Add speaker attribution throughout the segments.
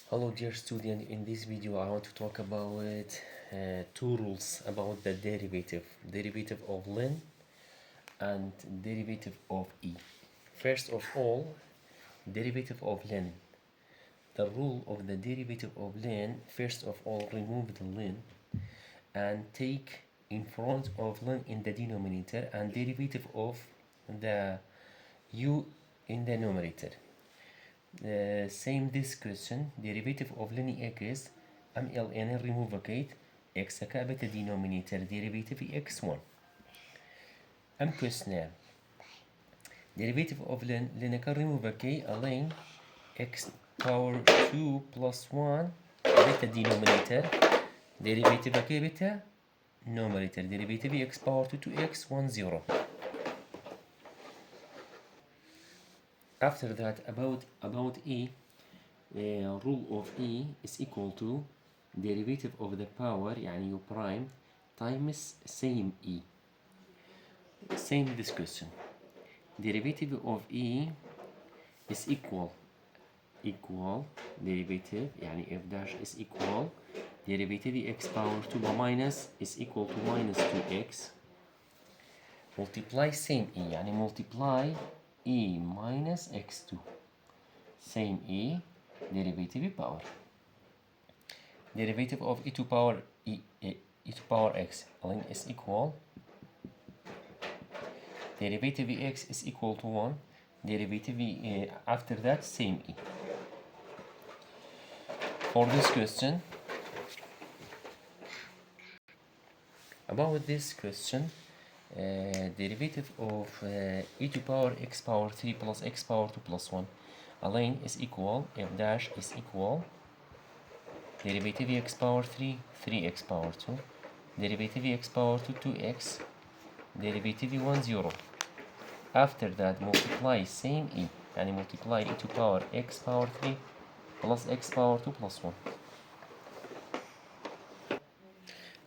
Speaker 1: Hello dear student, in this video I want to talk about two rules about the derivative of ln and derivative of e. First of all, derivative of ln. The rule of the derivative of ln, first of all remove the ln and take in front of ln in the denominator and derivative of the u in the numerator. Same this question, derivative of ln x mln remove x كابت denominator derivative x1. Question derivative of ln can remove alين x power 2 plus 1 beta denominator derivative beta numerator derivative x power 2 to x 1 0. After that, about e, rule of e is equal to derivative of the power يعني u prime times same e. Same this question. Derivative of e is equal derivative يعني f dash is equal derivative x power 2 minus is equal to minus 2x multiply same e يعني multiply e minus x2 same e derivative power derivative of e to power e to power x is equal derivative x is equal to 1 derivative after that same e. For this question, about this question, derivative of e to power x power 3 plus x power 2 plus 1 alين is equal f dash is equal derivative x power 3 3x power 2 derivative x power 2 2x derivative 1 0. After that multiply same e يعني multiply e to power x power 3 plus x power 2 plus 1.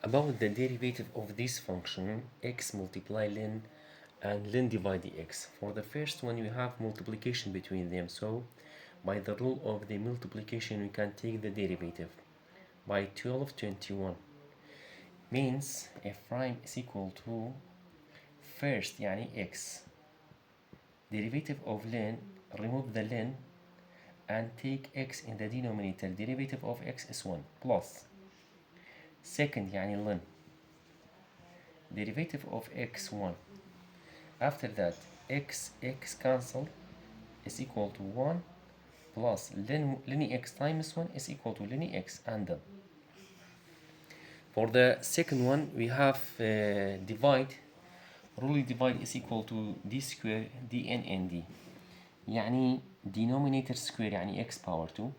Speaker 1: About the derivative of this function x multiply ln and ln divide dx. For the first one you have multiplication between them, so by the rule of the multiplication we can take the derivative by 1221 means f prime is equal to first يعني x derivative of ln, remove the ln and take x in the denominator, derivative of x is 1 plus second يعني ln derivative of x1 after that x cancel is equal to 1 plus ln x times 1 is equal to ln x and done. For the second one we have divide rule divide is equal to d square dn and d يعني denominator square يعني x power 2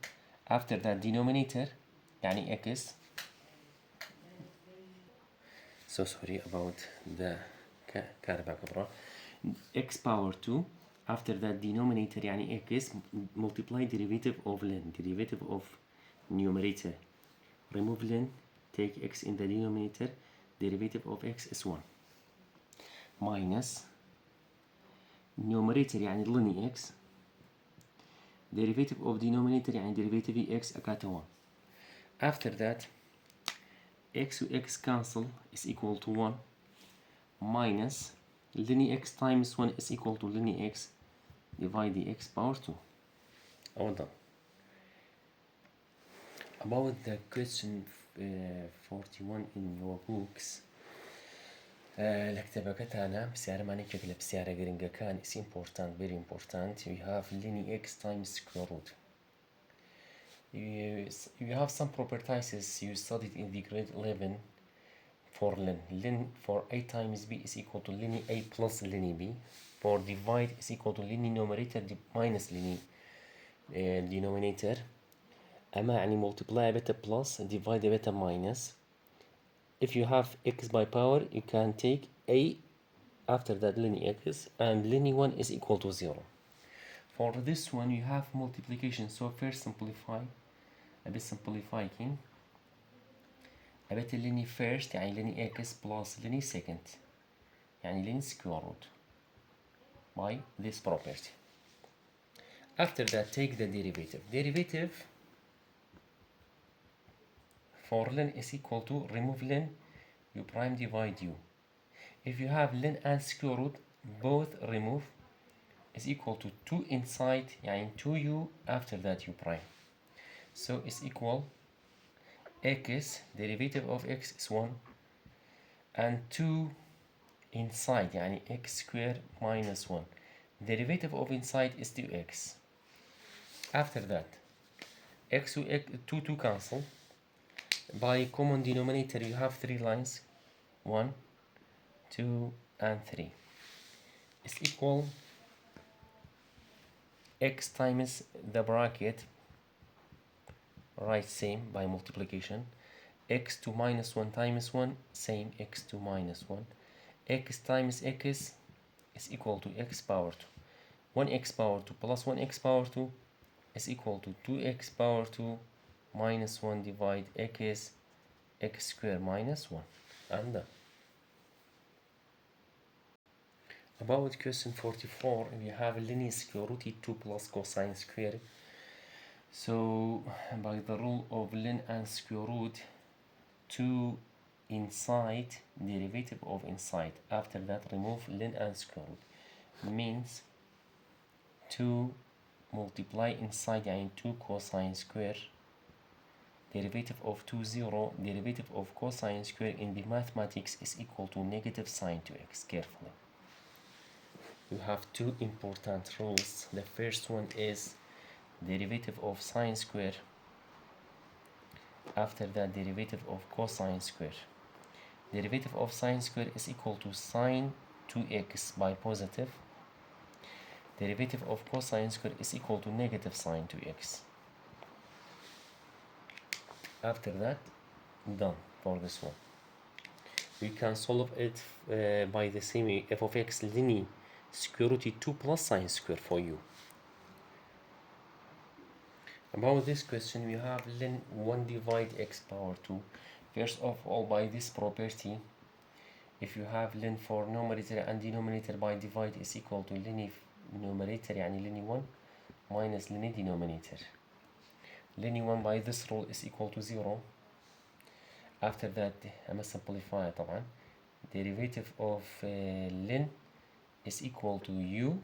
Speaker 1: after that denominator يعني x so sorry about the كاتب كبرى x power 2 after that denominator يعني x multiply derivative of ln derivative of numerator remove ln take x in the denominator derivative of x is 1 minus numerator يعني ln x derivative of denominator يعني derivative x أكاته 1 after that x x cancel is equal to 1 minus ln x times 1 is equal to ln x divide the x power 2. All done. About the question 41 in your books لكتبة كتانا بسعر ماني كتلة بسعر جرينجا كان is important, very important. We have ln x times square root. You have some properties you studied in the grade 11 for ln. Ln for a times b is equal to ln a plus ln b. For divide is equal to ln numerator minus ln denominator. أما يعني multiply beta plus divide beta minus. If you have x by power you can take a after that ln x and ln 1 is equal to 0. For this one you have multiplication, so first simplify a bit simplifying a bit ln first يعني ln x plus ln second يعني ln square root by this property. After that take the derivative for len is equal to remove len u prime divide u. If you have len and square root both remove is equal to 2 inside يعني 2u after that u prime. So it's equal x derivative of x is 1 and 2 inside يعني x square minus 1 derivative of inside is 2x. After that x to x 2 cancel. By common denominator you have 3 lines 1 2 and 3 is equal x times the bracket right same by multiplication x to minus 1 times 1 same x to minus 1 x times x is equal to x power 2 1x power 2 plus 1x power 2 is equal to 2x power 2 minus 1 divide x square minus 1 and done. About question 44 we have linear square root 2 plus cosine square. So by the rule of len and square root 2 inside derivative of inside after that remove len and square root means 2 multiply inside يعني 2 cosine square derivative of 2 0 derivative of cosine square in the mathematics is equal to negative sine 2x. Carefully, you have two important rules. The first one is derivative of sine square after that derivative of cosine square. Derivative of sine square is equal to sine 2x by positive. Derivative of cosine square is equal to negative sine 2x. After that, done for this one. We can solve it by the same f of x linear square root 2 plus sine square for you. About this question, we have len 1 divide x power 2. First of all, by this property, if you have len for numerator and denominator by divide is equal to len numerator يعني len 1 minus len denominator. len 1 by this rule is equal to 0. After that I'm simplify طبعا. Derivative of len is equal to u.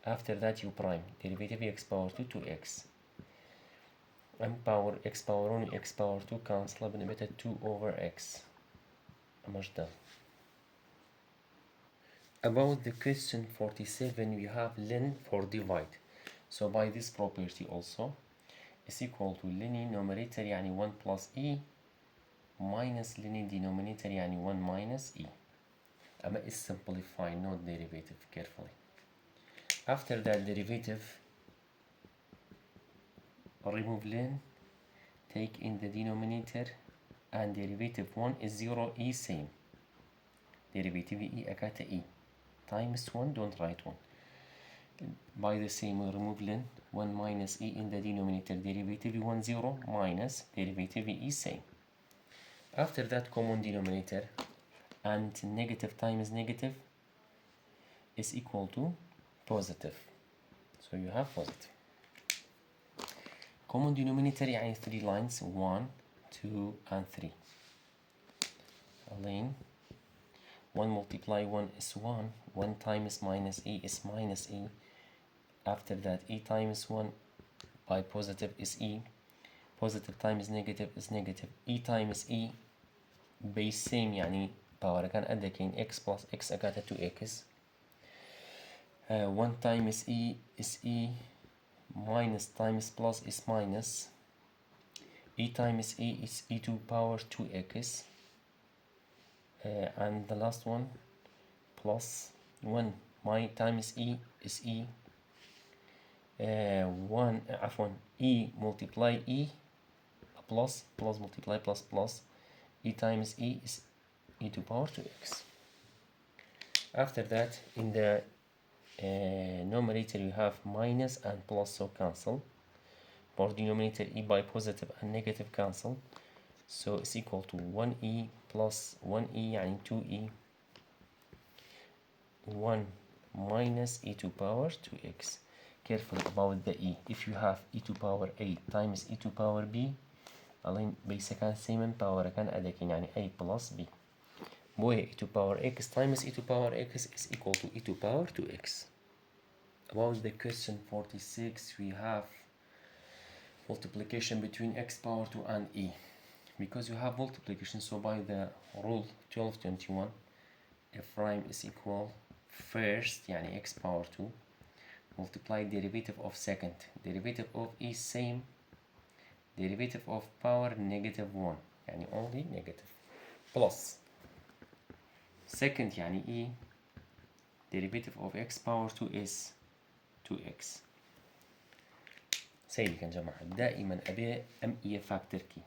Speaker 1: After that u prime. Derivative x power 2 2x. And power x power 1 x power 2 cancel بنبقى 2 over x. مش done. About the question 47 we have len for divide. So by this property also is equal to len numerator يعني 1 plus e minus len denominator يعني 1 minus e. أما is simplify not derivative carefully. After that derivative remove len, take in the denominator and derivative 1 is 0 e same. Derivative e أكاتا e times 1 don't write 1. By the same we remove len 1 minus e in the denominator derivative 1 0 minus derivative e same. After that common denominator and negative times negative is equal to positive. So you have positive. Common denominator يعني 3 lines 1 2 and 3. Line 1 multiply 1 is 1. 1 times minus e is minus e. After that e times 1 by positive is e. Positive times negative is negative. e times e base same يعني power كان قد كين x plus x أكاتا 2x. 1 times e is e. Minus times plus is minus. E times e is e to power 2x. And the last one plus 1 times e is e. 1 عفوا e multiply e plus multiply plus e times e is e to power 2x. After that in the numerator you have minus and plus, so cancel. For denominator e by positive and negative cancel, so it's equal to 1e plus 1e يعني 2e 1 minus e to power 2x. Careful about the e. If you have e to power a times e to power b الين بيسا كان سيمن باور كان أدكين يعني a plus b بوي e to power x times e to power x is equal to e to power 2x. About the question 46 we have multiplication between x power 2 and e. Because you have multiplication, so by the rule 1221 f prime is equal first يعني x power 2 multiply derivative of second, derivative of e same, derivative of power negative 1 يعني only negative plus second يعني e derivative of x power 2 is 2x. سيدي يا جماعة دائما أبي أم إي فاكتور كي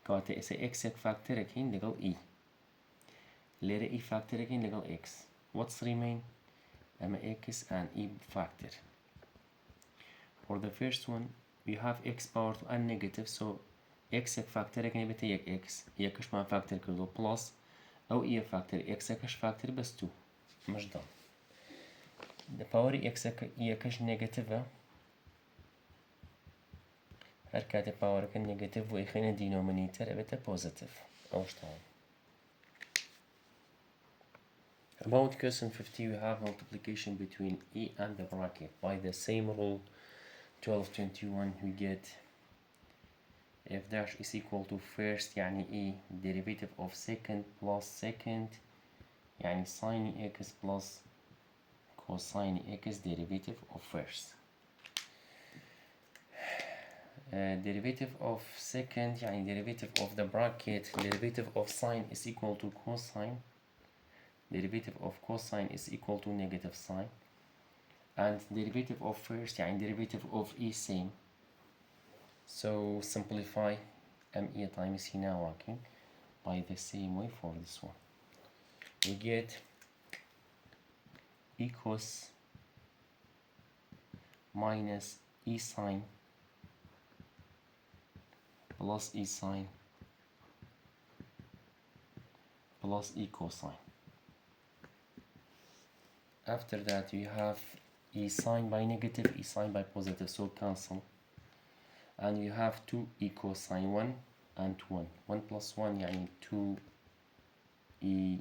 Speaker 1: كواتا إسا x فاكتور كين لقل e ليرة e فاكتور كين لقل x what's remain أما x and e factor. For the first one we have x power 2 and negative, so x فاكتور كين بتا x يكش مع فاكتور كله plus أو e فاكتور x كش فاكتور بس 2 مش ضم the power x يكش negative هركات power كان negative وإخينا denominator أبتا positive أو شطان. About question 50 we have multiplication between e and the bracket by the same rule 1221 we get f dash is equal to first يعني e derivative of second plus second يعني sin x plus cosine x derivative of first. Derivative of second يعني derivative of the bracket derivative of sine is equal to cosine, derivative of cosine is equal to negative sine, and derivative of first يعني derivative of e same. So simplify me times e now working by the same way for this one. We get e cos minus e sine plus e sine plus e cosine. After that we have e sine by negative, e sine by positive, so cancel. And you have 2 e cosine 1 and 1. 1 plus 1 يعني 2 e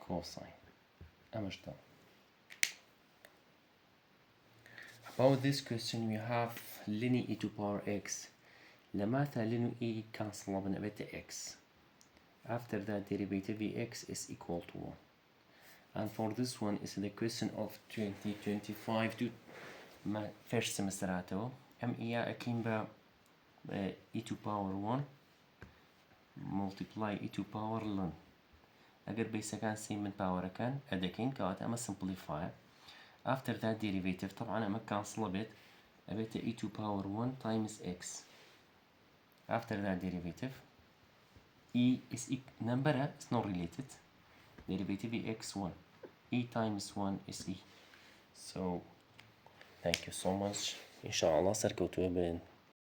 Speaker 1: cosine. أمشطة. About this question we have linear e to power x. لماذا linear e cancel بنا بتا x. After that derivative x is equal to 1. And for this one is the question of 2025 to first semester عتو. إياه أكين با e to power 1 multiply e to power ln. أجر بيسا كان سين من power كان أدكين كوات أما simplify. After that derivative طبعا أما cancel بيت أبيت e to power 1 times x. After that derivative e is number is not related. Derivative x1 e times 1 is e. So thank you so much. إن شاء الله سركوتوا بين